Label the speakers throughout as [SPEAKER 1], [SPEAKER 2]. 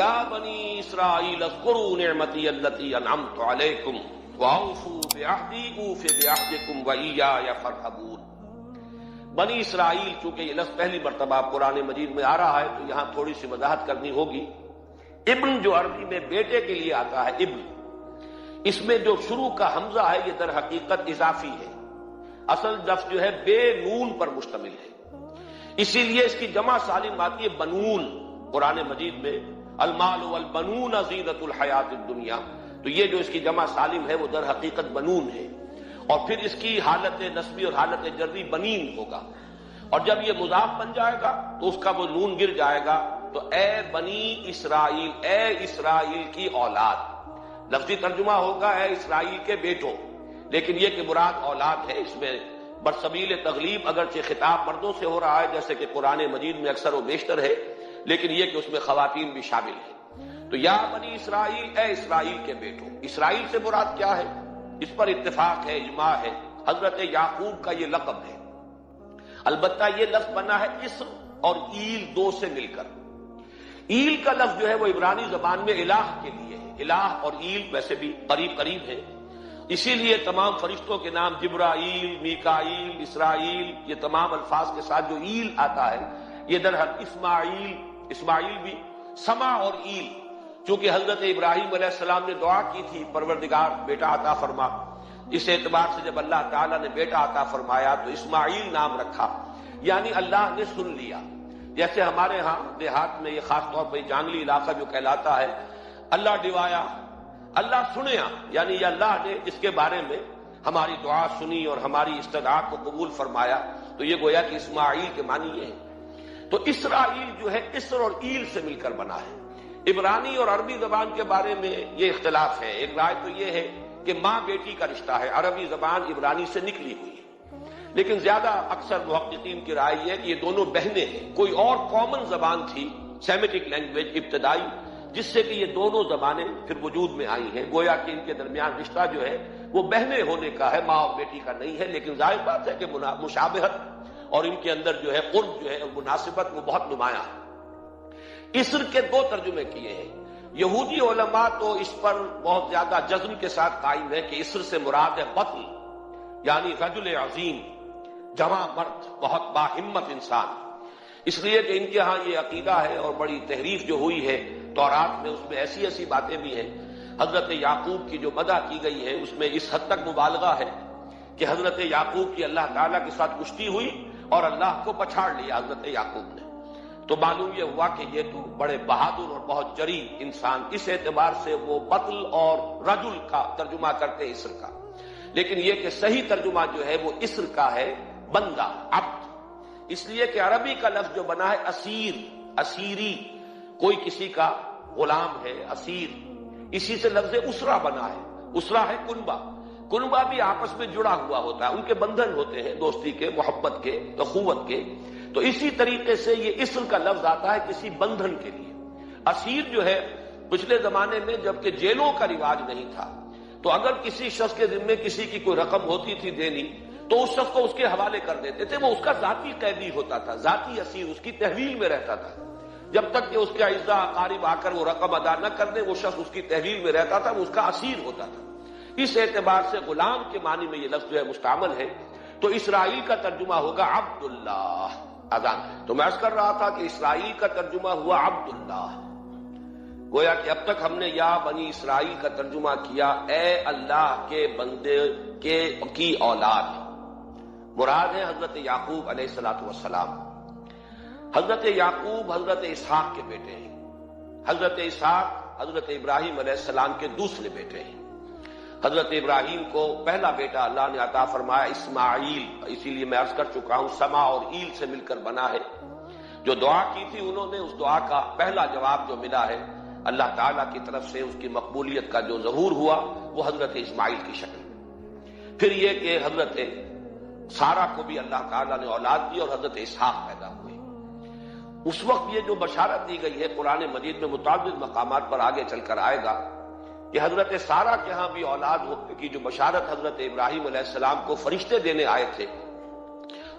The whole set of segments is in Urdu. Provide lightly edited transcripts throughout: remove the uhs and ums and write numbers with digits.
[SPEAKER 1] یا بنی اسرائیل اذکروا نعمتی التی انعمت علیکم واوفوا بعہدی اوف بعہدکم وایای فارہبون۔ بنی اسرائیل، چونکہ یہ لفظ پہلی مرتبہ قرآن مجید میں آ رہا ہے تو یہاں تھوڑی سی وضاحت کرنی ہوگی۔ ابن جو عربی میں بیٹے کے لیے آتا ہے ابن، اس میں جو شروع کا حمزہ ہے یہ در حقیقت اضافی ہے، اصل لفظ جو ہے بے نون پر مشتمل ہے، اسی لیے اس کی جمع سالم آتی ہے بنون۔ قرآن مجید میں المال والبنون زینت الحیات الدنیا، تو یہ جو اس کی جمع سالم ہے وہ در حقیقت بنون ہے، اور پھر اس کی حالت نسبی اور حالت جری بنین ہوگا، اور جب یہ مضاف بن جائے گا تو اس کا وہ نون گر جائے گا، تو اے بنی اسرائیل، اے اسرائیل کی اولاد۔ لفظی ترجمہ ہوگا اے اسرائیل کے بیٹوں، لیکن یہ کہ مراد اولاد ہے، اس میں برسبیل تغلیب اگرچہ خطاب مردوں سے ہو رہا ہے جیسے کہ قرآن مجید میں اکثر و بیشتر ہے، لیکن یہ کہ اس میں خواتین بھی شامل ہیں۔ تو یا بنی اسرائیل، اے اسرائیل کے بیٹوں۔ اسرائیل سے مراد کیا ہے؟ اس پر اتفاق ہے، اجماع ہے، حضرت یعقوب کا یہ لقب ہے، البتہ یہ لفظ بنا ہے اسر اور ایل دو سے مل کر۔ ایل کا لفظ جو ہے وہ عبرانی زبان میں الہ کے لیے ہے، الہ اور ایل ویسے بھی قریب قریب ہے، اسی لیے تمام فرشتوں کے نام جبرائیل، میکائیل، اسرائیل، یہ تمام الفاظ کے ساتھ جو ایل آتا ہے یہ درحقیقت اسماعیل بھی سما اور ایل، چونکہ حضرت ابراہیم علیہ السلام نے دعا کی تھی پروردگار بیٹا عطا فرما، اس اعتبار سے جب اللہ تعالیٰ نے بیٹا عطا فرمایا تو اسماعیل نام رکھا، یعنی اللہ نے سن لیا۔ جیسے ہمارے ہاں دیہات میں یہ خاص طور پر جانگلی علاقہ جو کہلاتا ہے، اللہ ڈوایا، اللہ سنیا، یعنی یہ اللہ نے جس کے بارے میں ہماری دعا سنی اور ہماری استدعا کو قبول فرمایا، تو یہ گویا کہ اسماعیل کے معنی یہ ہے۔ تو اسرائیل جو ہے اسر اور ایل سے مل کر بنا ہے۔ عبرانی اور عربی زبان کے بارے میں یہ اختلاف ہے، ایک رائے تو یہ ہے کہ ماں بیٹی کا رشتہ ہے، عربی زبان عبرانی سے نکلی ہوئی ہے، لیکن زیادہ اکثر محققین کی رائے یہ ہے کہ یہ دونوں بہنیں ہیں، کوئی اور کامن زبان تھی سیمیٹک لینگویج ابتدائی جس سے کہ یہ دونوں زبانیں پھر وجود میں آئی ہیں، گویا کہ ان کے درمیان رشتہ جو ہے وہ بہنیں ہونے کا ہے، ماں اور بیٹی کا نہیں ہے، لیکن ظاہر بات ہے کہ مشابہت اور ان کے اندر جو ہے قرب جو ہے اور مناسبت وہ بہت نمایاں ہے۔ اسر کے دو ترجمے کیے ہیں، یہودی علماء تو اس پر بہت زیادہ جزم کے ساتھ قائم ہے کہ اسر سے مراد ہے قتل، یعنی رجل عظیم، جواں مرد، بہت باہمت انسان، اس لیے کہ ان کے ہاں یہ عقیدہ ہے اور بڑی تحریف جو ہوئی ہے تورات میں، اس میں ایسی ایسی باتیں بھی ہیں۔ حضرت یعقوب کی جو مدح کی گئی ہے اس میں اس حد تک مبالغہ ہے کہ حضرت یعقوب کی اللہ تعالیٰ کے ساتھ کشتی ہوئی اور اللہ کو پچھاڑ لیا حضرت یعقوب نے، تو معلوم یہ ہوا کہ یہ تو بڑے بہادر اور بہت جری انسان، اس اعتبار سے وہ قتل اور رجل کا ترجمہ کرتے ہیں اسر کا، لیکن یہ کہ صحیح ترجمہ جو ہے وہ اسر کا ہے، بندہ، عبد، اس لیے کہ عربی کا لفظ جو بنا ہے اسیر، اسیری، کوئی کسی کا غلام ہے، اسیر، اسی سے لفظ اسرہ بنا ہے، اسرہ ہے کنبہ، کنبہ بھی آپس میں جڑا ہوا ہوتا ہے، ان کے بندھن ہوتے ہیں دوستی کے، محبت کے، اخوت کے، تو اسی طریقے سے یہ اسر کا لفظ آتا ہے کسی بندھن کے لیے۔ اسیر جو ہے پچھلے زمانے میں جبکہ جیلوں کا رواج نہیں تھا، تو اگر کسی شخص کے ذمے کسی کی کوئی رقم ہوتی تھی دینی تو اس شخص کو اس کے حوالے کر دیتے تھے، وہ اس کا ذاتی قیدی ہوتا تھا، ذاتی اسیر، اس کی تحویل میں رہتا تھا، جب تک کہ اس کے اعزاء اقارب آ کر وہ رقم ادا نہ کر دیں وہ شخص اس کی تحویل میں رہتا تھا، وہ اس کا اسیر ہوتا تھا۔ اس اعتبار سے غلام کے معنی میں یہ لفظ جو ہے مستعمل ہے، تو اسرائیل کا ترجمہ ہوگا عبداللہ۔ اذان تو میں عرض کر رہا تھا کہ اسرائیل کا ترجمہ ہوا عبداللہ، گویا کہ اب تک ہم نے یا بنی اسرائیل کا ترجمہ کیا اے اللہ کے بندے کی اولاد، مراد ہے حضرت یعقوب علیہ السلام۔ حضرت یعقوب حضرت اسحاق کے بیٹے ہیں، حضرت اسحاق حضرت ابراہیم علیہ السلام کے دوسرے بیٹے ہیں۔ حضرت ابراہیم کو پہلا بیٹا اللہ نے عطا فرمایا اسماعیل، اسی لیے میں عرض کر چکا ہوں سما اور ایل سے مل کر بنا ہے۔ جو دعا کی تھی انہوں نے، اس دعا کا پہلا جواب جو ملا ہے اللہ تعالیٰ کی طرف سے، اس کی مقبولیت کا جو ظہور ہوا وہ حضرت اسماعیل کی شکل میں۔ پھر یہ کہ حضرت سارہ کو بھی اللہ تعالیٰ نے اولاد دی اور حضرت اسحاق پیدا ہوئے۔ اس وقت یہ جو بشارت دی گئی ہے قرآن مجید میں متعدد مقامات پر آگے چل کر آئے گا کہ حضرت سارہ کے ہاں بھی اولاد ہونے کی جو بشارت حضرت ابراہیم علیہ السلام کو فرشتے دینے آئے تھے،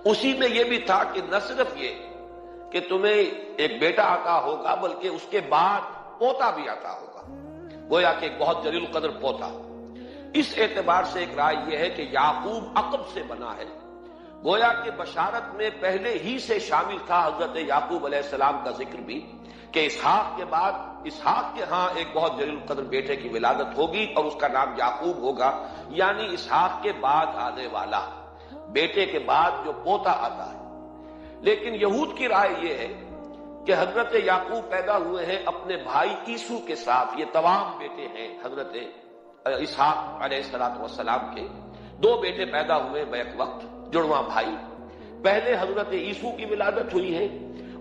[SPEAKER 1] اسی میں یہ بھی تھا کہ نہ صرف یہ کہ تمہیں ایک بیٹا عطا ہوگا بلکہ اس کے بعد پوتا بھی عطا ہوگا، گویا کہ ایک بہت جلیل القدر پوتا۔ اس اعتبار سے ایک رائے یہ ہے کہ یعقوب عقب سے بنا ہے، گویا کہ بشارت میں پہلے ہی سے شامل تھا حضرت یعقوب علیہ السلام کا ذکر بھی، کہ اسحاق کے بعد اسحاق کے ہاں ایک بہت جلیل القدر بیٹے کی ولادت ہوگی اور اس کا نام یعقوب ہوگا، یعنی اسحاق کے بعد آنے والا، بیٹے کے بعد جو پوتا آتا ہے۔ لیکن یہود کی رائے یہ ہے کہ حضرت یعقوب پیدا ہوئے ہیں اپنے بھائی عیسو کے ساتھ، یہ تمام بیٹے ہیں حضرت اسحاق علیہ السلام کے، دو بیٹے پیدا ہوئے بیک وقت، جڑواں بھائی۔ پہلے حضرت عیسو کی ولادت ہوئی ہے،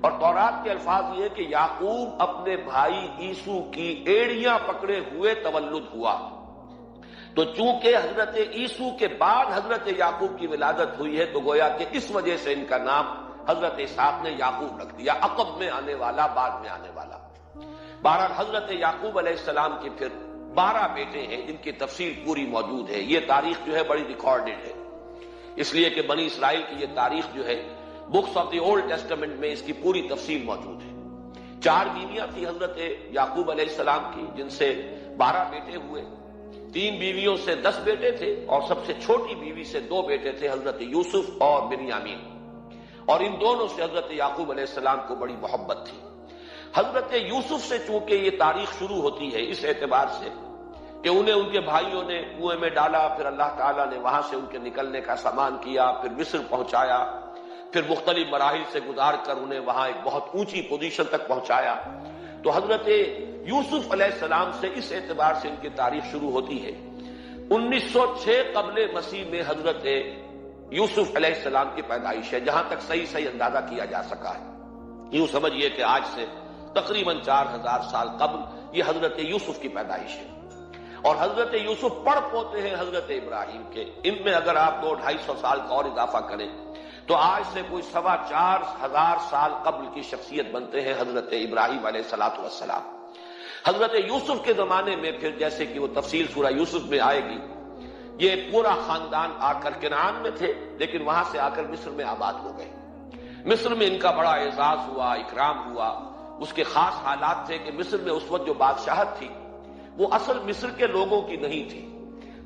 [SPEAKER 1] اور تورات کے الفاظ یہ کہ یعقوب اپنے بھائی عیسو کی ایڑیاں پکڑے ہوئے تولد ہوا، تو چونکہ حضرت عیسو کے بعد حضرت یعقوب کی ولادت ہوئی ہے، تو گویا کہ اس وجہ سے ان کا نام حضرت اسحاق نے یعقوب رکھ دیا، عقب میں آنے والا، بعد میں آنے والا۔ بہرحال حضرت یعقوب علیہ السلام کے پھر 12 بیٹے ہیں جن کی تفصیل پوری موجود ہے، یہ تاریخ جو ہے بڑی ریکارڈڈ ہے، اس لیے کہ بنی اسرائیل کی یہ تاریخ جو ہے books of the old testament میں اس کی پوری تفصیل موجود ہے۔ 4 بیویاں تھی حضرت یعقوب علیہ السلام کی، جن سے 12 بیٹے ہوئے، 3 بیویوں سے 10 بیٹے تھے، اور سب سے چھوٹی بیوی سے 2 بیٹے تھے، حضرت یوسف اور بنیامین، اور ان دونوں سے حضرت یعقوب علیہ السلام کو بڑی محبت تھی۔ حضرت یوسف سے چونکہ یہ تاریخ شروع ہوتی ہے اس اعتبار سے کہ انہیں ان کے بھائیوں نے کنویں میں ڈالا، پھر اللہ تعالیٰ نے وہاں سے ان کے نکلنے کا سامان کیا، پھر مصر پہنچایا، پھر مختلف مراحل سے گزار کر انہیں وہاں ایک بہت اونچی پوزیشن تک پہنچایا، تو حضرت یوسف علیہ السلام سے اس اعتبار سے ان کی تاریخ شروع ہوتی ہے۔ 1906 قبل مسیح میں حضرت یوسف علیہ السلام کی پیدائش ہے، جہاں تک صحیح اندازہ کیا جا سکا ہے۔ یوں سمجھیے کہ آج سے تقریباً 4000 سال قبل یہ حضرت یوسف کی پیدائش ہے، اور حضرت یوسف پڑ پوتے ہیں حضرت ابراہیم کے۔ ان میں اگر آپ 200-250 سال کا اور اضافہ کریں تو آج سے کوئی 4,2500 سال قبل کی شخصیت بنتے ہیں حضرت ابراہیم علیہ السلام۔ حضرت یوسف کے زمانے میں پھر جیسے کہ وہ تفصیل سورہ یوسف میں آئے گی، یہ پورا خاندان آ کر کنعان میں تھے، لیکن وہاں سے آ کر مصر میں آباد ہو گئے۔ مصر میں ان کا بڑا اعزاز ہوا، اکرام ہوا۔ اس کے خاص حالات تھے کہ مصر میں اس وقت جو بادشاہت تھی وہ اصل مصر کے لوگوں کی نہیں تھی،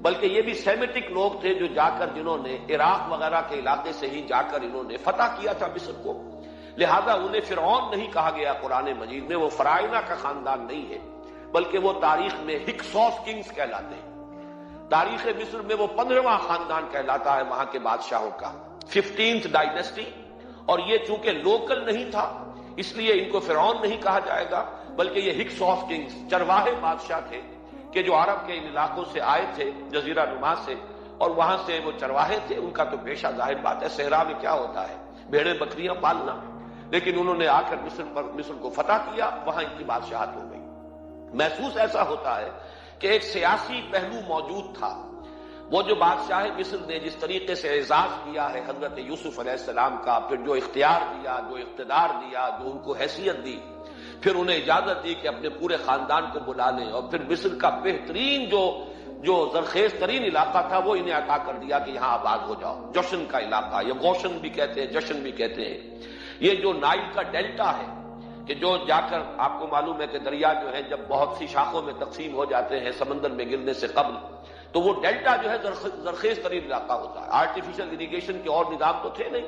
[SPEAKER 1] بلکہ یہ بھی سیمیٹک لوگ تھے جو جا کر جنہوں نے عراق وغیرہ کے علاقے سے ہی جا کر انہوں نے فتح کیا تھا مصر کو، لہذا انہیں فرعون نہیں کہا گیا قرآن مجید میں، وہ فرائنہ کا خاندان نہیں ہے، بلکہ وہ تاریخ میں ہکسوس کنگز کہلاتے ہیں۔ تاریخ مصر میں وہ 15واں خاندان کہلاتا ہے وہاں کے بادشاہوں کا، 15th ڈائنیسٹی، اور یہ چونکہ لوکل نہیں تھا اس لیے ان کو فرعون نہیں کہا جائے گا، بلکہ یہ ہکسوس کنگز چرواہے بادشاہ تھے کہ جو عرب کے ان علاقوں سے آئے تھے جزیرہ نما سے، اور وہاں سے وہ چرواہے تھے۔ ان کا تو پیشہ ظاہر بات ہے، صحرا میں کیا ہوتا ہے، بھیڑیں بکریاں پالنا، لیکن انہوں نے آ کر مصر کو فتح کیا، وہاں ان کی بادشاہت ہو گئی۔ محسوس ایسا ہوتا ہے کہ ایک سیاسی پہلو موجود تھا، وہ جو بادشاہ مصر نے جس طریقے سے اعزاز کیا ہے حضرت یوسف علیہ السلام کا، پھر جو اختیار دیا، جو اقتدار دیا، جو ان کو حیثیت دی، پھر انہیں اجازت دی کہ اپنے پورے خاندان کو بلا لیں، اور پھر مصر کا بہترین جو زرخیز ترین علاقہ تھا وہ انہیں عطا کر دیا کہ یہاں آباد ہو جاؤ۔ جوشن کا علاقہ، یا گوشن بھی کہتے ہیں، جشن بھی کہتے ہیں، یہ جو نائل کا ڈیلٹا ہے، کہ جو جا کر آپ کو معلوم ہے کہ دریا جو ہے جب بہت سی شاخوں میں تقسیم ہو جاتے ہیں سمندر میں گرنے سے قبل، تو وہ ڈیلٹا جو ہے زرخیز ترین علاقہ ہوتا ہے۔ آرٹیفیشل اریگیشن کے اور نظام تو تھے نہیں،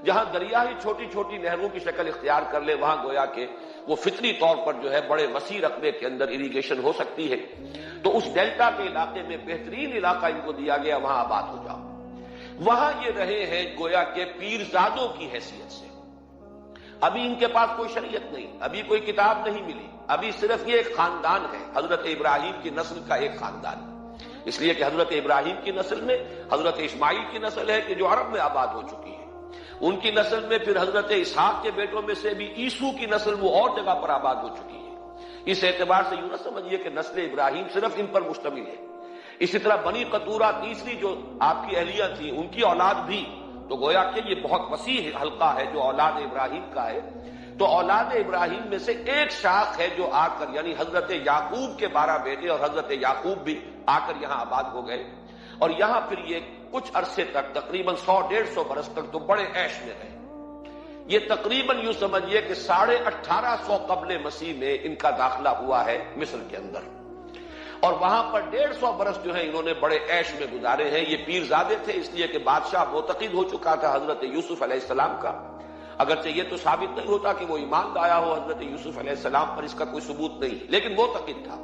[SPEAKER 1] جہاں دریا ہی چھوٹی چھوٹی نہروں کی شکل اختیار کر لے، وہاں گویا کہ وہ فطری طور پر جو ہے بڑے وسیع رقبے کے اندر اریگیشن ہو سکتی ہے۔ تو اس ڈیلٹا کے علاقے میں بہترین علاقہ ان کو دیا گیا، وہاں آباد ہو جاؤ۔ وہاں یہ رہے ہیں گویا کہ پیرزادوں کی حیثیت سے۔ ابھی ان کے پاس کوئی شریعت نہیں، ابھی کوئی کتاب نہیں ملی، ابھی صرف یہ ایک خاندان ہے، حضرت ابراہیم کی نسل کا ایک خاندان، اس لیے کہ حضرت ابراہیم کی نسل میں حضرت اسماعیل کی نسل ہے کہ جو عرب میں آباد ہو چکی ہے، ان کی نسل میں پھر حضرت اسحاق کے بیٹوں میں سے بھی عیسو کی نسل وہ اور جگہ پر آباد ہو چکی ہے۔ اس اعتبار سے یوں نہ سمجھیے کہ نسل ابراہیم صرف ان پر مشتمل ہے۔ اسی طرح بنی قطورہ تیسری جو آپ کی اہلیہ تھی، ان کی اولاد بھی، تو گویا کہ یہ بہت وسیع حلقہ ہے جو اولاد ابراہیم کا ہے۔ تو اولاد ابراہیم میں سے ایک شاخ ہے جو آ کر، یعنی حضرت یعقوب کے 12 بیٹے اور حضرت یعقوب بھی آ کر یہاں آباد ہو گئے، اور یہاں پھر یہ کچھ عرصے تک تقریباً 100-150 برس تک تو بڑے عیش میں رہے۔ یہ تقریباً یوں سمجھیے کہ 1850 قبل مسیح میں ان کا داخلہ ہوا ہے مصر کے اندر، اور وہاں پر 150 برس جو ہیں انہوں نے بڑے عیش میں گزارے ہیں۔ یہ پیرزادے تھے اس لیے کہ بادشاہ معتقد ہو چکا تھا حضرت یوسف علیہ السلام کا، اگرچہ یہ تو ثابت نہیں ہوتا کہ وہ ایمان لایا ہو حضرت یوسف علیہ السلام پر، اس کا کوئی ثبوت نہیں، لیکن معتقد تھا،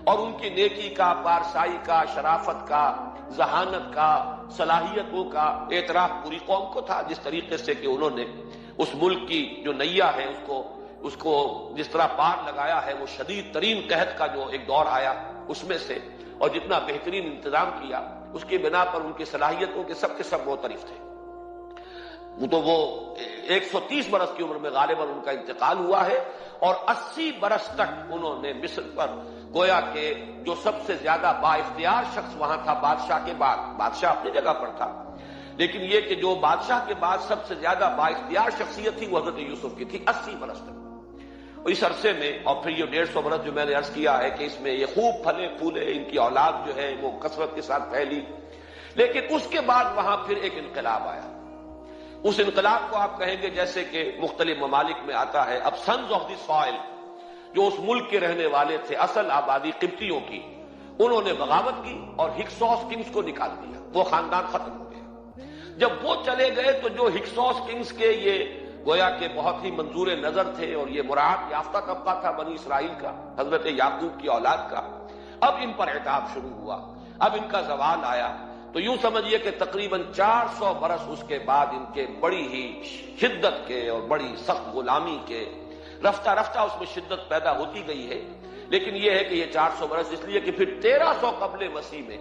[SPEAKER 1] اور ان کی نیکی کا، پارسائی کا، شرافت کا، ذہانت کا، صلاحیتوں کا اعتراف پوری قوم کو تھا، جس طریقے سے کہ انہوں نے اس ملک کی جو نیا ہے اس کو جس طرح پار لگایا ہے، وہ شدید ترین قحط کا جو ایک دور آیا اس میں سے، اور جتنا بہترین انتظام کیا اس کی بنا پر ان کی صلاحیتوں کے سب معترف تھے۔ تو وہ 130 برس کی عمر میں غالباً ان کا انتقال ہوا ہے، اور 80 برس تک انہوں نے مصر پر گویا کہ جو سب سے زیادہ با اختیار شخص وہاں تھا بادشاہ کے بعد، بادشاہ اپنی جگہ پر تھا، لیکن یہ کہ جو بادشاہ کے بعد سب سے زیادہ با اختیار شخصیت تھی وہ حضرت یوسف کی تھی 80 برس تک۔ اس عرصے میں، اور پھر یہ 150 برس جو میں نے عرض کیا ہے کہ اس میں یہ خوب پھلے پھولے، ان کی اولاد جو ہے وہ کثرت کے ساتھ پھیلی، لیکن اس کے بعد وہاں پھر ایک انقلاب آیا۔ اس انقلاب کو آپ کہیں گے جیسے کہ مختلف ممالک میں آتا ہے، اب سنز آف دی سوائل جو اس ملک کے رہنے والے تھے، اصل آبادی قبطیوں کی، انہوں نے بغاوت کی اور ہکسوس کنگز کو نکال دیا، وہ خاندان ختم ہو گیا۔ جب وہ چلے گئے تو جو ہکسوس کنگز کے یہ گویا کہ بہت ہی منظور نظر تھے اور یہ مراعات یافتہ طبقہ تھا بنی اسرائیل کا، حضرت یعقوب کی اولاد کا، اب ان پر عتاب شروع ہوا، اب ان کا زوال آیا۔ تو یوں سمجھیے کہ تقریباً 400 برس اس کے بعد ان کے بڑی ہی شدت کے اور بڑی سخت غلامی کے، رفتہ رفتہ اس میں شدت پیدا ہوتی گئی ہے، لیکن یہ ہے کہ یہ 400 برس اس لیے کہ پھر 1300 قبل مسیح میں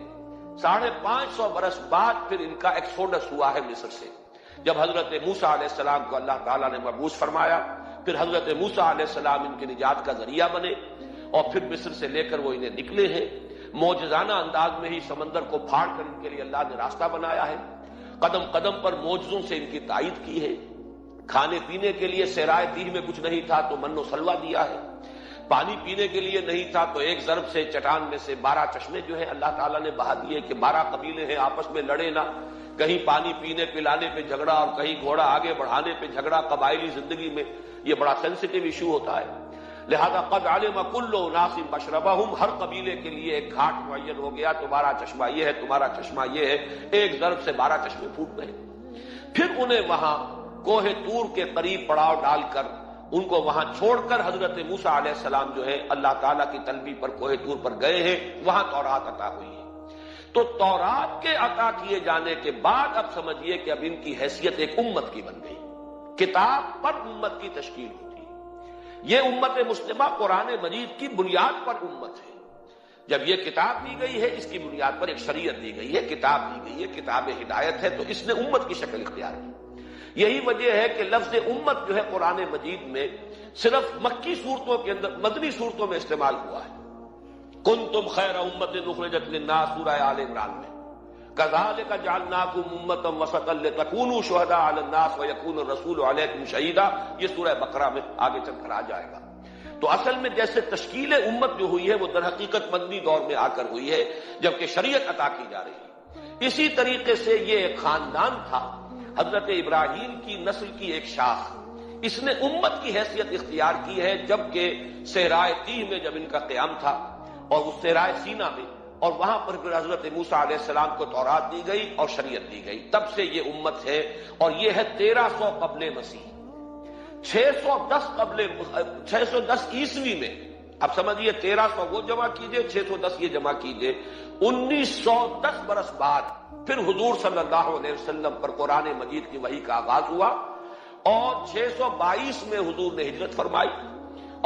[SPEAKER 1] 550 برس بعد پھر ان کا ایکسوڈس ہوا ہے مصر سے، جب حضرت موسیٰ علیہ السلام کو اللہ تعالیٰ نے مبعوث فرمایا، پھر حضرت موسیٰ علیہ السلام ان کی نجات کا ذریعہ بنے، اور پھر مصر سے لے کر وہ انہیں نکلے ہیں، معجزانہ انداز میں ہی سمندر کو پھاڑ کر ان کے لیے اللہ نے راستہ بنایا ہے، قدم قدم پر معجزوں سے ان کی تائید کی ہے، کھانے پینے کے لیے صحرائے تیہ میں کچھ نہیں تھا تو من و سلوہ دیا ہے، پانی پینے کے لیے نہیں تھا تو ایک ضرب سے چٹان میں سے 12 چشمے جو ہے اللہ تعالیٰ نے بہا دیے کہ 12 قبیلے ہیں آپس میں لڑے نہ، کہیں پانی پینے پلانے پہ جھگڑا اور کہیں گھوڑا آگے بڑھانے پہ جھگڑا، قبائلی زندگی میں یہ بڑا سینسٹیو ایشو ہوتا ہے، لہذا قد علم کل اناس مشربہم، ہر قبیلے کے لیے ایک گھاٹ معین ہو گیا، تمہارا چشمہ یہ ہے، تمہارا چشمہ یہ ہے، ایک ضرب سے 12 چشمے پھوٹ گئے۔ پھر انہیں وہاں کوہ طور کے قریب پڑاؤ ڈال کر ان کو وہاں چھوڑ کر حضرت موسیٰ علیہ السلام جو ہے اللہ تعالیٰ کی طلبی پر کوہ طور پر گئے ہیں، وہاں تورات عطا ہوئی ہے۔ تو تورات کے عطا کیے جانے کے بعد اب سمجھیے کہ اب ان کی حیثیت ایک امت کی بن گئی، کتاب پر امت کی تشکیل ہوتی ہے۔ یہ امت مسلمہ قرآن مجید کی بنیاد پر امت ہے۔ جب یہ کتاب دی گئی ہے اس کی بنیاد پر ایک شریعت دی گئی ہے، کتاب دی گئی ہے، کتاب ہدایت ہے، تو اس نے امت کی شکل اختیار کی۔ یہی وجہ ہے کہ لفظ امت جو ہے قرآن مجید میں صرف مکی صورتوں کے اندر، مدنی صورتوں میں استعمال ہوا ہے۔ کنتم خیر امت اخرجت للناس سورہ آل عمران میں، کذالک جعلناکم امۃ وسطا لتکونوا شہداء علی الناس ویکون الرسول علیکم شہیدا، یہ سورہ بقرہ میں آگے چل کر آ جائے گا۔ تو اصل میں جیسے تشکیل امت جو ہوئی ہے وہ در حقیقت مدنی دور میں آ کر ہوئی ہے، جبکہ شریعت عطا کی جا رہی ہے۔ اسی طریقے سے یہ ایک خاندان تھا، حضرت ابراہیم کی نسل کی ایک شاخ، اس نے امت کی حیثیت اختیار کی ہے، جبکہ صحرائے تیہ میں جب ان کا قیام تھا اور اس صحرائے سینا میں، اور وہاں پر پھر حضرت موسیٰ علیہ السلام کو تورات دی گئی اور شریعت دی گئی، تب سے یہ امت ہے، اور یہ ہے 1300 قبل مسیح۔ 610 عیسوی میں، اب سمجھیے 1300 وہ جمع کیجئے، 610 یہ جمع کیجئے، 1910 برس بعد پھر حضور صلی اللہ علیہ وسلم پر قرآن مجید کی وحی کا آغاز ہوا، اور 622 میں حضور نے ہجرت فرمائی،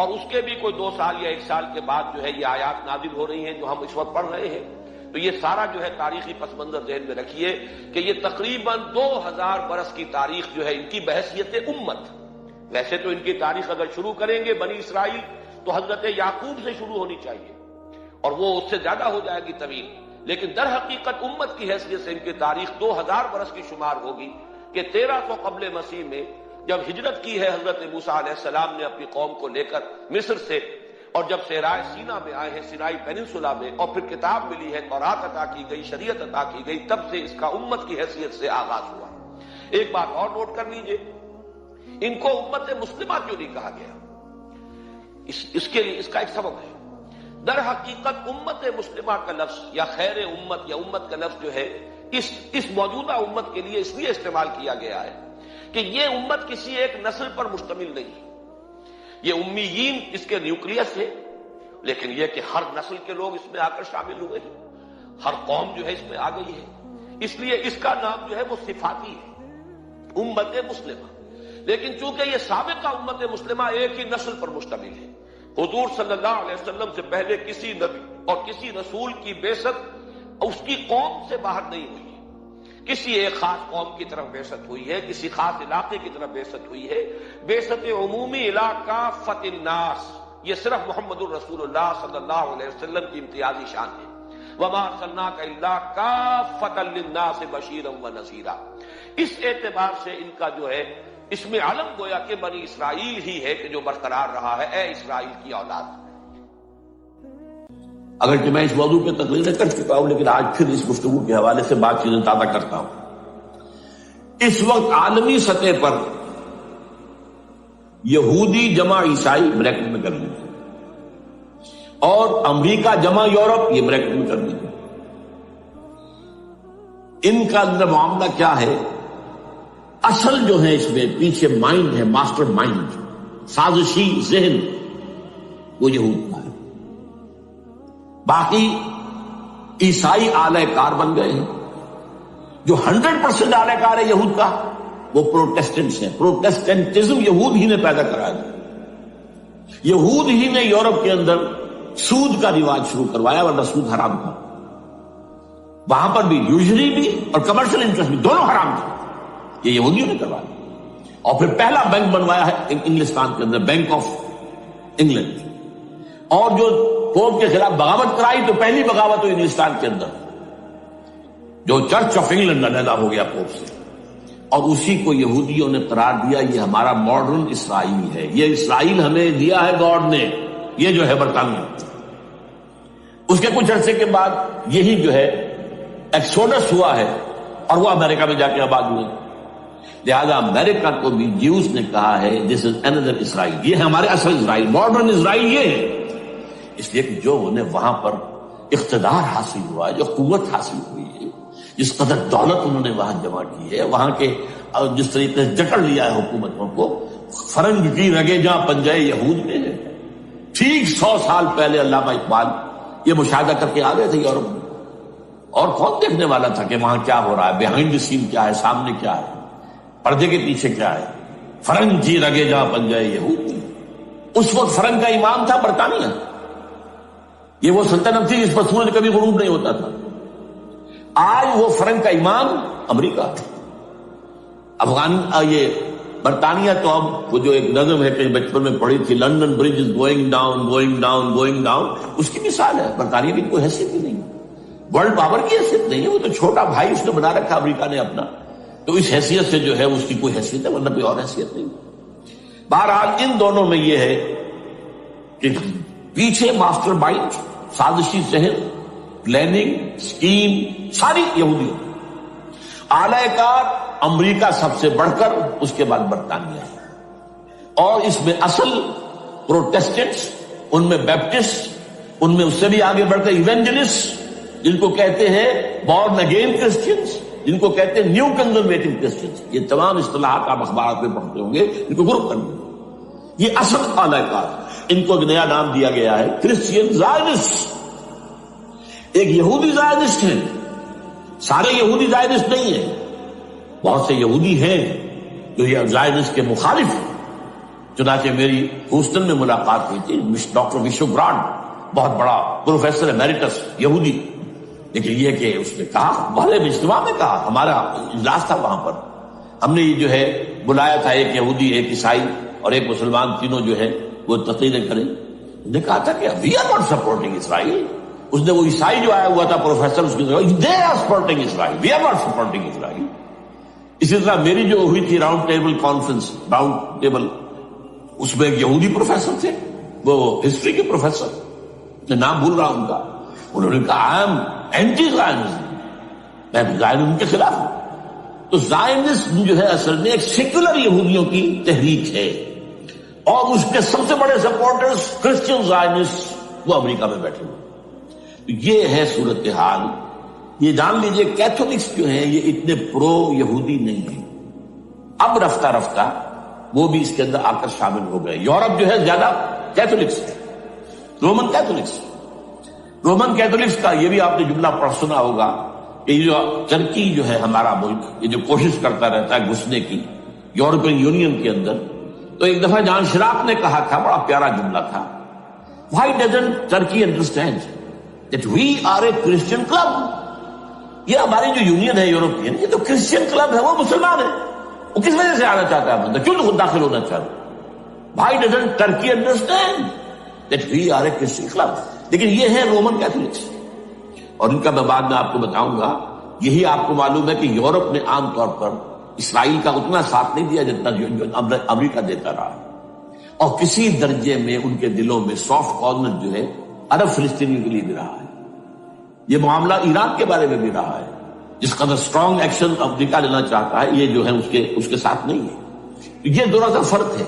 [SPEAKER 1] اور اس کے بھی کوئی 2 سال یا 1 سال کے بعد جو ہے یہ آیات نازل ہو رہی ہیں جو ہم اس وقت پڑھ رہے ہیں۔ تو یہ سارا جو ہے تاریخی پس منظر ذہن میں رکھیے کہ یہ تقریباً 2000 برس کی تاریخ جو ہے ان کی بحیثیت امت۔ ویسے تو ان کی تاریخ اگر شروع کریں گے بنی اسرائیل تو حضرت یعقوب سے شروع ہونی چاہیے، اور وہ اس سے زیادہ ہو جائے گی طویل، لیکن در حقیقت امت کی حیثیت سے ان کی تاریخ 2000 برس کی شمار ہوگی کہ 1300 قبل مسیح میں جب ہجرت کی ہے حضرت موسیٰ علیہ السلام نے اپنی قوم کو لے کر مصر سے، اور جب صحرائے سینا میں آئے ہیں، سینائی پیننسولا میں، اور پھر کتاب ملی ہے، تورات عطا کی گئی، شریعت عطا کی گئی، تب سے اس کا امت کی حیثیت سے آغاز ہوا۔ ایک بات اور نوٹ کر لیجئے، ان کو امت مسلمہ کیوں نہیں کہا گیا؟ اس کے لیے اس کا ایک سبب ہے. در حقیقت امت مسلمہ کا لفظ یا خیر امت یا امت کا لفظ جو ہے اس موجودہ امت کے لیے اس لیے استعمال کیا گیا ہے کہ یہ امت کسی ایک نسل پر مشتمل نہیں ہے. یہ امیین اس کے نیوکلیس ہے، لیکن یہ کہ ہر نسل کے لوگ اس میں آ کر شامل ہوئے ہیں، ہر قوم جو ہے اس میں آ گئی ہے. اس لیے اس کا نام جو ہے وہ صفاتی ہے، امت مسلمہ. لیکن چونکہ یہ سابقہ امت مسلمہ ایک ہی نسل پر مشتمل ہے، حضور صلی اللہ علیہ وسلم سے پہلے کسی نبی اور کسی رسول کی بعثت اس کی قوم سے باہر نہیں ہوئی ہے، کسی ایک خاص قوم کی طرف بعثت ہوئی ہے، کسی خاص علاقے کی طرف بعثت ہوئی ہے. بعثت عمومی علاقہ فت الناس یہ صرف محمد الرسول اللہ صلی اللہ علیہ وسلم کی امتیازی شان ہے. وما ارسلناک الا کافۃ للناس بشیرا ونذیرا. اس اعتبار سے ان کا جو ہے اس میں علم گویا کہ بنی اسرائیل ہی ہے کہ جو برقرار رہا ہے، اے اسرائیل کی اولاد.
[SPEAKER 2] اگرچہ میں اس موضوع پہ تقریر کر چکا ہوں، لیکن آج پھر اس گفتگو کے حوالے سے بات چیزیں تازہ کرتا ہوں. اس وقت عالمی سطح پر یہودی جمع عیسائی بریکٹ میں کر لیجیے، اور امریکہ جمع یورپ یہ بریکٹ میں کر لیجیے. ان کا اندر معاملہ کیا ہے؟ اصل جو ہے اس میں پیچھے مائنڈ ہے، ماسٹر مائنڈ، سازشی ذہن، وہ یہود کا ہے. باقی عیسائی اعلی کار بن گئے ہیں. جو 100% اعلی کار ہے یہود کا وہ پروٹیسٹنٹس ہیں. پروٹیسٹنٹزم یہود ہی نے پیدا کرایا تھا. یہود ہی نے یورپ کے اندر سود کا رواج شروع کروایا، ورنہ سود حرام تھا. وہاں پر بھی یوزری بھی اور کمرشل انٹرسٹ بھی دونوں حرام تھے. یہ یہودیوں نے کروایا. اور پھر پہلا بینک بنوایا ہے انگلستان کے اندر، بینک آف انگلینڈ. اور جو پوپ کے خلاف بغاوت کرائی تو پہلی بغاوت ہوئی انگلستان کے اندر، جو چرچ آف انگلینڈ علیحدہ ہو گیا پوپ سے، اور اسی کو یہودیوں نے قرار دیا یہ ہمارا ماڈرن اسرائیل ہے. یہ اسرائیل ہمیں دیا ہے گاڈ نے، یہ جو ہے برطانیہ. اس کے کچھ عرصے کے بعد یہی جو ہے ایکسوڈس ہوا ہے اور وہ امریکہ میں جا کے آباد ہوئے. لہذا امریکہ کو بھی جیوز نے کہا ہے دس از اندر اسرائیل، یہ ہے ہمارے اصل اسرائیل، ماڈرن اسرائیل یہ ہے. اس لیے کہ جو انہیں وہاں پر اقتدار حاصل ہوا ہے، جو قوت حاصل ہوئی ہے، جس قدر دولت انہوں نے وہاں جمع کی ہے، وہاں کے جس طریقے سے جکڑ لیا ہے حکومتوں کو، فرنگ کی رگے جہاں پنجے یہود میں ہے. ٹھیک 100 سال پہلے علامہ اقبال یہ مشاہدہ کر کے آ گئے تھے یورپ میں، اور کون دیکھنے والا تھا کہ وہاں کیا ہو رہا ہے، بیہائنڈ دی سین کیا ہے، سامنے کیا ہے، پردے کے پیچھے کیا ہے. فرنگ کی رگے جہاں پنجے یہود میں. اس وقت فرنگ کا امام تھا برطانیہ. یہ وہ سلطنت تھی جس پر سورج کبھی غروب نہیں ہوتا تھا. آج وہ فرنگ کا امام امریکہ. یہ برطانیہ تو اب وہ جو ایک نظم ہے کہ بچپن میں پڑھی تھی، London bridge is going down going down going down, اس کی مثال ہے. برطانیہ کی کوئی حیثیت ہی نہیں، ورلڈ پاور کی حیثیت نہیں ہے. وہ تو چھوٹا بھائی اس نے بنا رکھا امریکہ نے اپنا، تو اس حیثیت سے جو ہے اس کی کوئی حیثیت ہے، ورنہ کوئی اور حیثیت نہیں. بہرحال ان دونوں میں یہ ہے کہ پیچھے ماسٹر مائنڈ، سازشی ذہن، پلاننگ، سکیم ساری یہودیوں. اعلی کار امریکہ سب سے بڑھ کر، اس کے بعد برطانیہ ہے. اور اس میں اصل پروٹیسٹنٹس، ان میں بیپٹسٹ، ان میں اس سے بھی آگے بڑھ کر ایونجلسٹ، جن کو کہتے ہیں بورن اگین کرسچنس، جن کو کہتے ہیں نیو کنزرویٹو کرسچنس. یہ تمام اصطلاحات آپ اخبارات میں پڑھتے ہوں گے، ان کو گروپ کرنا. یہ اصل اعلی کار. ان کو ایک نیا نام دیا گیا ہے کرسچین زائنسٹ. ایک یہودی زائنسٹ ہیں، سارے یہودی زائنسٹ نہیں ہیں، بہت سے یہودی ہیں جو یہ زائنسٹ کے مخالف ہیں. چنانچہ میری ہیوسٹن میں ملاقات ہوئی تھی ڈاکٹر وشو برانڈ، بہت بڑا پروفیسر ایمیریٹس یہودی. لیکن یہ کہ اس نے کہا، بڑے اجتماع میں کہا، ہمارا اجلاس تھا وہاں پر، ہم نے یہ جو ہے بلایا تھا ایک یہودی، ایک عیسائی اور ایک مسلمان، تینوں جو ہے وہ تقریریں کریں. نے کہا تھا کہ وی آر ناٹ سپورٹنگ اسرائیل. اس نے وہ عیسائی جو آیا ہوا تھا پروفیسر، اس کی they are supporting Israel, we are not supporting Israel. اسی طرح میری جو ہوئی تھی round table conference, round table, اس میں ایک یہودی پروفیسر تھے، وہ ہسٹری کے پروفیسر، میں نام بھول رہا ہوں ان کا. انہوں نے کہا آئی ایم اینٹی زائنزم، میں زائنزم کے خلاف ہوں. تو زائنسٹ جو ہے اصل میں ایک سیکولر یہودیوں کی تحریک ہے، اور اس کے سب سے بڑے سپورٹرز کرسچن زائنسٹ وہ امریکہ میں بیٹھے ہوئے۔ یہ ہے صورتحال۔ یہ جان لیجئے کیتھولکس جو ہیں یہ اتنے پرو یہودی نہیں ہیں، اب رفتہ رفتہ وہ بھی اس کے اندر آ کر شامل ہو گئے۔ یورپ جو ہے زیادہ کیتھولکس ہے، رومن کیتھولکس۔ رومن کیتھولکس کا یہ بھی آپ نے جملہ پڑھ سنا ہوگا کہ یہ جو ترکی جو ہے ہمارا ملک، یہ جو کوشش کرتا رہتا ہے گھسنے کی یورپین یونین کے اندر، تو ایک دفعہ جان شراق نے کہا تھا، بڑا پیارا جملہ تھا، Why doesn't Turkey understand that we are a Christian club؟ یہ ہماری جو یونین ہے یورپین، یہ تو کرسچین کلب ہے، وہ مسلمان ہے، وہ کس وجہ سے آنا چاہتا ہے بندہ، کیوں تو خود داخل ہونا چاہتا؟ Why doesn't Turkey understand that we are a Christian club؟ لیکن یہ ہے رومن کیتھولکس، اور ان کا میں بعد میں آپ کو بتاؤں گا۔ یہی آپ کو معلوم ہے کہ یورپ نے عام طور پر اسرائیل کا اتنا ساتھ نہیں دیا جتنا جو امریکہ دیتا رہا، اور کسی درجے میں ان کے دلوں میں سافٹ کارنر جو ہے عرب فلسطینیوں کے لیے بھی رہا ہے۔ یہ معاملہ ایران کے بارے میں بھی رہا ہے، جس قدر اسٹرانگ ایکشن امریکہ لینا چاہتا ہے یہ جو ہے اس کے ساتھ نہیں ہے۔ یہ دونوں کا فرق ہے،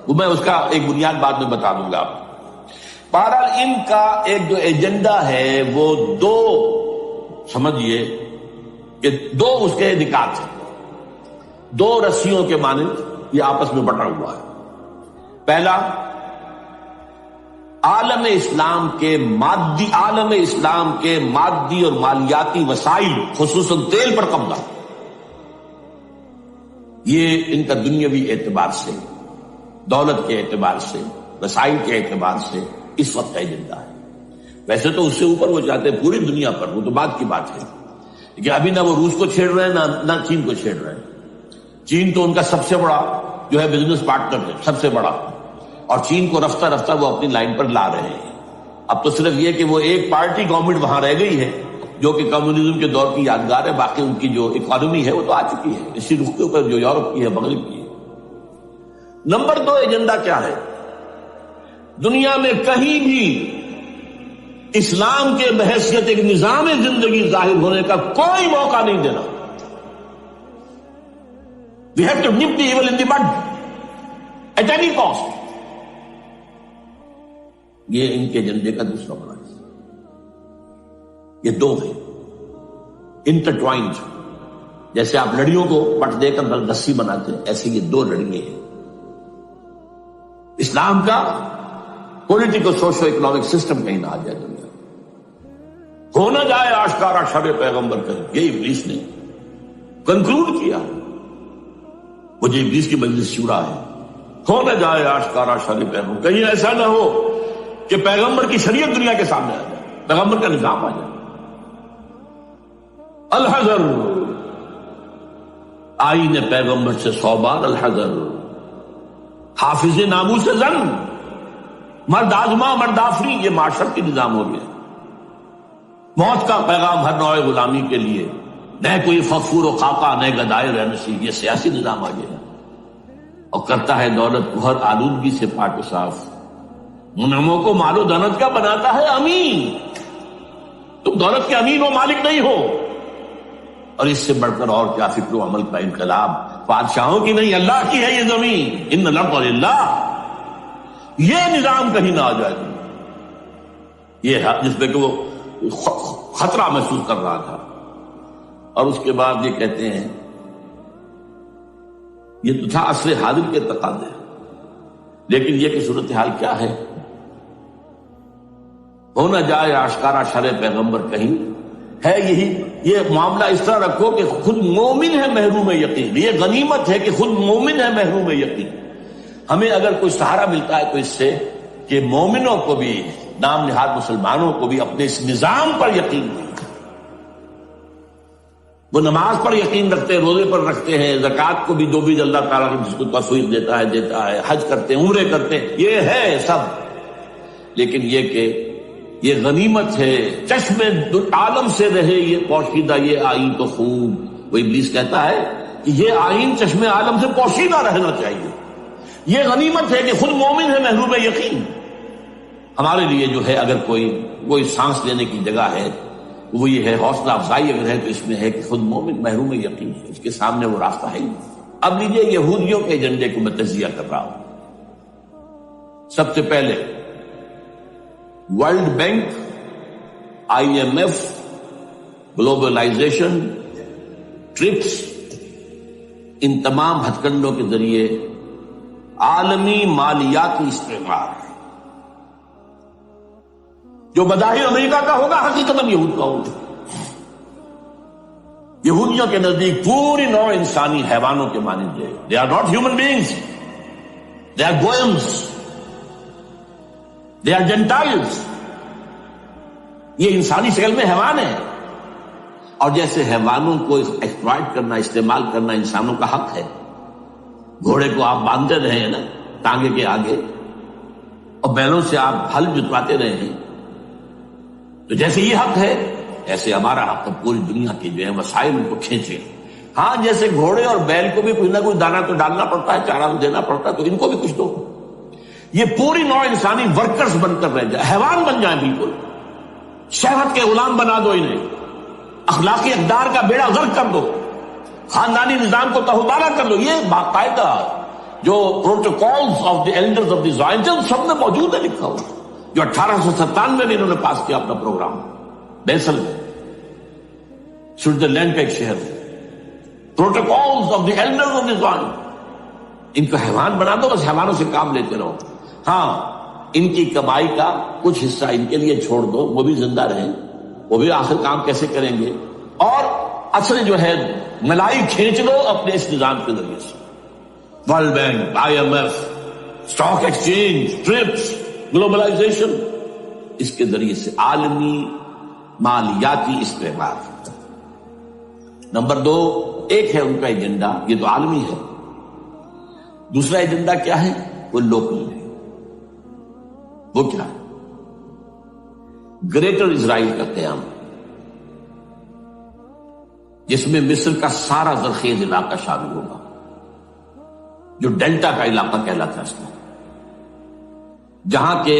[SPEAKER 2] وہ میں اس کا ایک بنیاد بعد میں بتا دوں گا آپ کو۔ بہرحال ان کا ایک جو ایجنڈا ہے وہ دو، سمجھیے کہ دو اس کے نکات ہیں، دو رسیوں کے مانند یہ آپس میں بٹا ہوا ہے۔ پہلا، عالم اسلام کے مادی اور مالیاتی وسائل خصوصاً تیل پر قبضہ، یہ ان کا دنیاوی اعتبار سے، دولت کے اعتبار سے، وسائل کے اعتبار سے اس وقت کا ایجنڈا ہے۔ ویسے تو اس سے اوپر وہ چاہتے ہیں پوری دنیا پر، وہ تو بعد کی بات ہے، لیکن ابھی نہ وہ روس کو چھیڑ رہے ہیں نہ چین کو چھیڑ رہے ہیں۔ چین تو ان کا سب سے بڑا جو ہے بزنس پارٹنر ہے، سب سے بڑا، اور چین کو رفتہ رفتہ وہ اپنی لائن پر لا رہے ہیں۔ اب تو صرف یہ کہ وہ ایک پارٹی گورنمنٹ وہاں رہ گئی ہے جو کہ کمیونزم کے دور کی یادگار ہے، باقی ان کی جو اکانومی ہے وہ تو آ چکی ہے اسی رخ کے اوپر جو یورپ کی ہے، مغرب کی ہے۔ نمبر دو ایجنڈا کیا ہے؟ دنیا میں کہیں بھی اسلام کے بحیثیت ایک نظام زندگی ظاہر ہونے کا کوئی موقع نہیں دینا۔ We have to nip the evil in the bud at any cost۔ یہ ان کے ایجنڈے کا دوسرا بڑا ہے۔ یہ دو ہیں انٹرٹوائنڈ، جیسے آپ لڑیوں کو پٹ دے کر رسی بناتے ہیں، ایسے یہ دو لڑیے ہیں۔ اسلام کا پولیٹیکل سوشو اکنامک سسٹم کہیں نہ آ جائے دنیا، ہو نہ جائے آشکارا شر پیغمبر کرے، یہ ابلیس نے کنکلوڈ کیا۔ وہ جو ابلیس کی مجلس شورا ہے، ہو نہ جائے آشکارا شر پیغمبر، کہیں ایسا نہ ہو کہ پیغمبر کی شریعت دنیا کے سامنے آ جائے، پیغمبر کا نظام آ جائے۔ الحذر، آئین پیغمبر سے 100 بار الحذر، حافظ ناموس زن، مرد آزما مرد آفری، یہ معاشرت کی نظام ہو گیا۔ موت کا پیغام ہر نوع غلامی کے لیے، نہ کوئی فخور و خاکہ نہ گدائے رہنسی، یہ سیاسی نظام آ گیا، اور کرتا ہے دولت کو ہر آلودگی سے پاک و صاف۔ منعموں کو مال و دولت کا بناتا ہے امین، تم دولت کے امین و مالک نہیں ہو۔ اور اس سے بڑھ کر اور کیا فکر و عمل کا انقلاب، بادشاہوں کی نہیں اللہ کی ہے یہ زمین، ان الارض للہ۔ یہ نظام کہیں نہ آ جائے، یہ جس میں کہ وہ خطرہ محسوس کر رہا تھا۔ اور اس کے بعد یہ کہتے ہیں، یہ تو تھا عصر حاضر کے تقاضے، لیکن یہ کہ صورتحال کیا ہے؟ ہو نہ جائے آشکارا شر پیغمبر کہیں ہے یہی، یہ معاملہ اس طرح رکھو کہ خود مومن ہے محروم یقین، یہ غنیمت ہے کہ خود مومن ہے محروم یقین۔ ہمیں اگر کوئی سہارا ملتا ہے تو اس سے کہ مومنوں کو بھی، نام نہاد مسلمانوں کو بھی اپنے اس نظام پر یقین نہیں، وہ نماز پر یقین رکھتے ہیں، روزے پر رکھتے ہیں، زکوٰۃ کو بھی دو بیج اللہ تعالیٰ نے جس کو توفیق دیتا ہے، حج کرتے ہیں، عمرے کرتے ہیں، یہ ہے سب، لیکن یہ کہ یہ غنیمت ہے، چشم عالم سے رہے یہ پوشیدہ یہ آئین تو خوب۔ وہ ابلیس کہتا ہے کہ یہ آئین چشم عالم سے پوشیدہ رہنا چاہیے، یہ غنیمت ہے کہ خود مومن ہے محروم یقین۔ ہمارے لیے جو ہے اگر کوئی سانس لینے کی جگہ ہے وہ یہ ہے حوصلہ افزائی اگر ہے تو اس میں ہے کہ خود مومن محروم یقین ہے، اس کے سامنے وہ راستہ ہے ہی نہیں۔ اب لیجیے یہودیوں کے ایجنڈے کو میں تجزیہ کر رہا ہوں۔ سب سے پہلے World Bank, IMF، globalisation, TRIPS, ان تمام ہتھ کنڈوں کے ذریعے عالمی مالیاتی استعمار جو بظاہر امریکہ کا ہوگا حقیقت میں یہود کا ہوگا۔ یہودیوں کے نزدیک پوری نوع انسانی حیوانوں کے مانند ہے۔ They are not human beings, they are goyims, they are gentiles. یہ انسانی شکل میں حیوان ہے، اور جیسے حیوانوں کو ایکسپلائٹ کرنا، استعمال کرنا انسانوں کا حق ہے۔ گھوڑے کو آپ باندھتے رہے ہیں نا ٹانگے کے آگے، اور بیلوں سے آپ ہل جتواتے رہے ہیں، تو جیسے یہ حق ہے ایسے ہمارا حق ہے پوری دنیا کے جو ہے وسائل ان کو کھینچے۔ ہاں جیسے گھوڑے اور بیل کو بھی کچھ نہ کچھ دانہ تو ڈالنا پڑتا ہے، چارہ تو دینا پڑتا ہے، تو ان کو بھی کچھ دو۔ یہ پوری نوع انسانی ورکرز بن کر رہ جائے، حیوان بن جائیں، بالکل شہوت کے غلام بنا دو انہیں، اخلاقی اقدار کا بیڑا غرق کر دو، خاندانی نظام کو تہوبارہ کر دو۔ یہ باقاعدہ جو Protocols of the Elders of the Zion سب میں موجود ہے لکھا ہوا، جو 1897 میں انہوں نے پاس کیا اپنا پروگرام بیسل میں، سوئٹزرلینڈ کا ایک شہر ہے۔ Protocols of the Elders of the Zion, ان کو حیوان بنا دو، بس حیوانوں سے کام لیتے رہو۔ ہاں ان کی کمائی کا کچھ حصہ ان کے لیے چھوڑ دو، وہ بھی زندہ رہیں، وہ بھی آخر کام کیسے کریں گے، اور اصل جو ہے ملائی کھینچ لو اپنے اس نظام کے ذریعے سے۔ World Bank, IMF، stock exchange, TRIPS, globalisation, اس کے ذریعے سے عالمی مالیاتی استعمار۔ نمبر 2، ایک ہے ان کا ایجنڈا، یہ تو عالمی ہے۔ دوسرا ایجنڈا کیا ہے؟ وہ لوکل ہے۔ وہ کیا ہے؟ گریٹر اسرائیل کا قیام، جس میں مصر کا سارا زرخیز علاقہ شامل ہوگا، جو ڈیلٹا کا علاقہ کہلاتا ہے، جہاں کے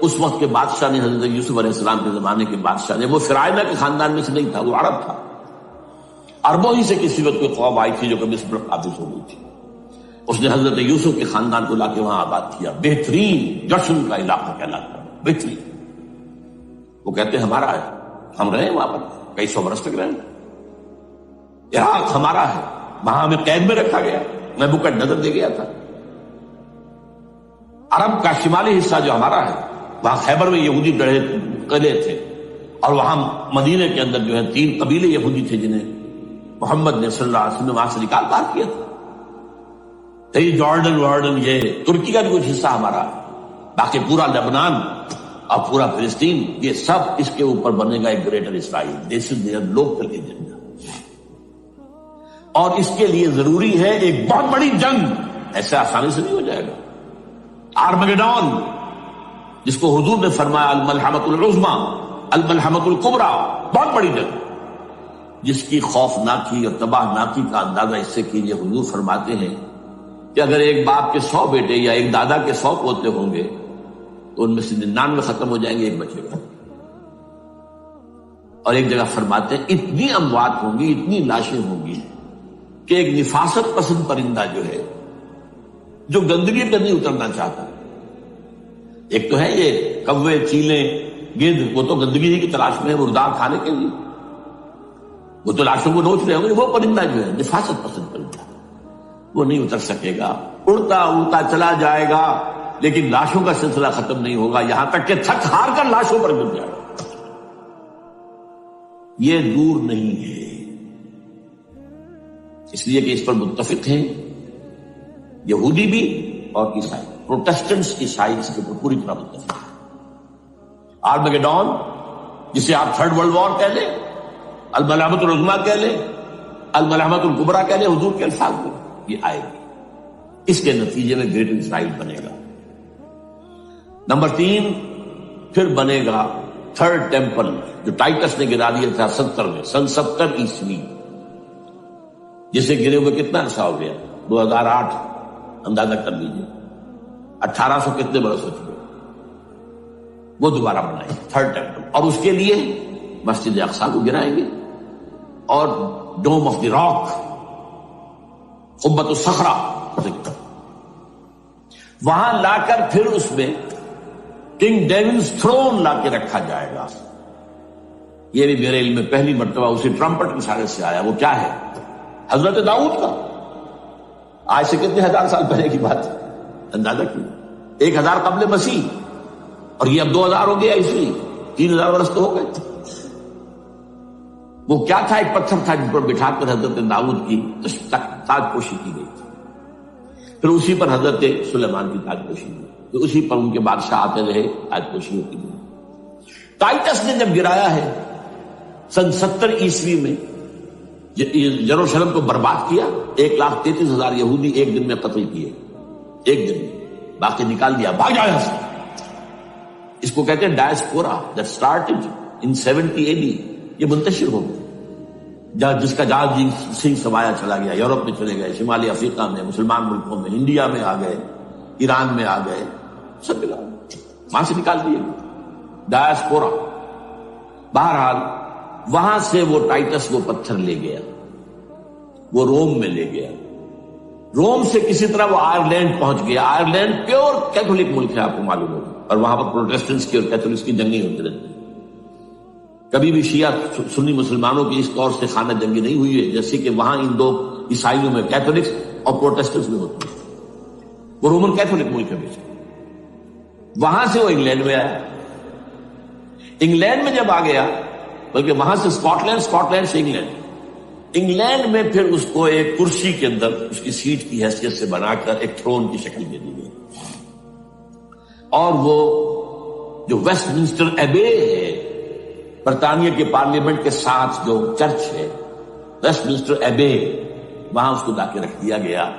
[SPEAKER 2] اس وقت کے بادشاہ نے، حضرت یوسف علیہ السلام کے زمانے کے بادشاہ نے، وہ فرعونہ کے خاندان میں سے نہیں تھا، وہ عرب تھا، عربوں ہی سے کسی وقت کوئی قوم آئی تھی جو کہ مصر پر قابض ہو گئی تھی۔ اس نے حضرت یوسف کے خاندان کو لا کے وہاں آباد کیا، بہترین جشن کا علاقہ کہلاتا ہے، بہترین۔ وہ کہتے ہیں ہمارا ہے، ہم رہے وہاں پر کئی سو برس تک رہے، عراق ہمارا ہے، وہاں ہمیں قید میں رکھا گیا، نبوکدنضر دے گیا تھا۔ عرب کا شمالی حصہ جو ہمارا ہے، وہاں خیبر میں یہودی قلعے تھے، اور وہاں مدینے کے اندر جو ہے 3 قبیلے یہودی تھے جنہیں محمد نے صلی اللہ علیہ وسلم وہاں سے نکال پار کیا تھا۔ یہ جارڈن وارڈن، یہ ترکی کا بھی کچھ حصہ ہمارا ہے، باقی پورا لبنان اور پورا فلسطین، یہ سب اس کے اوپر بنے گا ایک greater Israel. This is there local agenda, اور اس کے لیے ضروری ہے ایک بہت بڑی جنگ، ایسے آسانی سے نہیں ہو جائے گا۔ آرمگیڈون، جس کو حضور نے فرمایا الملحمۃ العظمیٰ، الملحمۃ الکبریٰ، بہت بڑی جنگ، جس کی خوفناکی اور تباہناکی کا اندازہ اس سے کیجیے۔ حضور فرماتے ہیں کہ اگر ایک باپ کے 100 بیٹے یا ایک دادا کے 100 پوتے ہوں گے تو ان میں سے 99 ختم ہو جائیں گے، ایک بچے گا۔ اور ایک جگہ فرماتے ہیں اتنی اموات ہوں گی، اتنی لاشیں ہوں گی کہ ایک نفاست پسند پرندہ جو ہے، جو گندگی پہ نہیں اترنا چاہتا، ایک تو ہے یہ کوے، چیلیں، گدھ، وہ تو گندگی کی تلاش میں ہے مردار کھانے کے لیے، وہ تو لاشوں کو نوچ رہے ہوں گے۔ وہ پرندہ جو ہے نفاست پسند پرندہ، وہ نہیں اتر سکے گا، اڑتا اڑتا چلا جائے گا، لیکن لاشوں کا سلسلہ ختم نہیں ہوگا، یہاں تک کہ تھک ہار کر لاشوں پر گر جائے گا۔ یہ دور نہیں ہے، اس لیے کہ اس پر متفق ہیں یہودی بھی اور عیسائی، پروٹسٹنٹس عیسائی اس کے اوپر پوری طرح متفق ہیں۔ آرمگیڈون، جسے آپ 3rd ورلڈ وار کہہ لیں، الملحمۃ العظمیٰ کہہ لیں، الملحمۃ الکبریٰ کہہ لیں، حضور کے الفاظ میں یہ آئے گی۔ اس کے نتیجے میں گریٹر اسرائیل بنے گا۔ نمبر 3، پھر بنے گا 3rd ٹیمپل، جو ٹائٹس نے گرا دیا تھا 70 میں، سن 70 عیسوی، جسے گرے ہوئے کتنا عرصہ ہو گیا؟ 2008، اندازہ کر لیجیے 1800 کتنے برس ہو چکے۔ وہ دوبارہ بنائے 3rd ٹیمپل، اور اس کے لیے مسجد اقصی کو گرائیں گے اور ڈوم آف دی راک، قبۃ الصخرہ، وہاں لا کر پھر اس میں کنگ ڈیونز تھرون لا کے رکھا جائے گا. یہ بھی میرے علم میں پہلی مرتبہ اسی ٹرمپٹ کے اشارے سے آیا. وہ کیا ہے؟ حضرت داؤد کا. آج سے کتنے ہزار سال پہلے کی بات ہے، اندازہ کیوں، 1000 قبل مسیح، اور یہ اب 2000 ہو گیا عیسوی، 3000 برس تو ہو گئے. وہ کیا تھا؟ ایک پتھر تھا جس پر بٹھا کر حضرت داؤد کی تاج پوشی کی گئی تھی. پھر اسی پر حضرت سلیمان کی تاج پوشی ہوئی، پھر اسی پر ان کے بادشاہ آتے رہے، تاج پوشی ہوتی گئی. ٹائٹس نے جب گرایا ہے سن 70 عیسوی میں، یروشلم کو برباد کیا، 1,33,000 یہودی ایک دن میں قتل کیے، ایک دن میں، باقی نکال دیا، بھاگ جاؤ یہاں سے. اس کو کہتے ہیں diaspora, that started in 70 AD. یہ منتشر ہو گیا، جس کا جہاز سنگھ سمایا چلا گیا، یورپ میں چلے گئے، شمالی افریقہ میں، مسلمان ملکوں میں، انڈیا میں آ گئے، ایران میں آ گئے، سب ملا وہاں سے نکال دیے ڈائسپورا. بہرحال وہاں سے وہ ٹائٹس وہ پتھر لے گیا، وہ روم میں لے گیا. روم سے کسی طرح وہ آئرلینڈ پہنچ گیا. آئرلینڈ پیور کیتھولک ملک ہے، آپ کو معلوم ہوگا، اور وہاں پر پروٹیسٹنٹس کی اور کیتھولکس کی جنگیں ہوتی رہتی ہیں. کبھی بھی شیعہ سنی مسلمانوں کی اس طور سے خانہ جنگی نہیں ہوئی ہے جیسے کہ وہاں ان دو عیسائیوں میں، کیتھولکس اور پروٹیسٹنٹس میں ہوتی ہے. وہ رومن کیتھولک ملک ہے بیچ. وہاں سے وہ انگلینڈ میں آیا. انگلینڈ میں جب آ گیا، بلکہ وہاں سے اسکاٹ لینڈ سے انگلینڈ میں پھر اس کو ایک کرسی کے اندر اس کی سیٹ کی حیثیت سے بنا کر ایک تھرون کی شکل دے دی گئی. اور وہ جو ویسٹ منسٹر ایبے ہے، برطانیہ کے پارلیمنٹ کے ساتھ جو چرچ ہے، ویسٹ منسٹر ایبے، وہاں اس کو لا کے رکھ دیا گیا.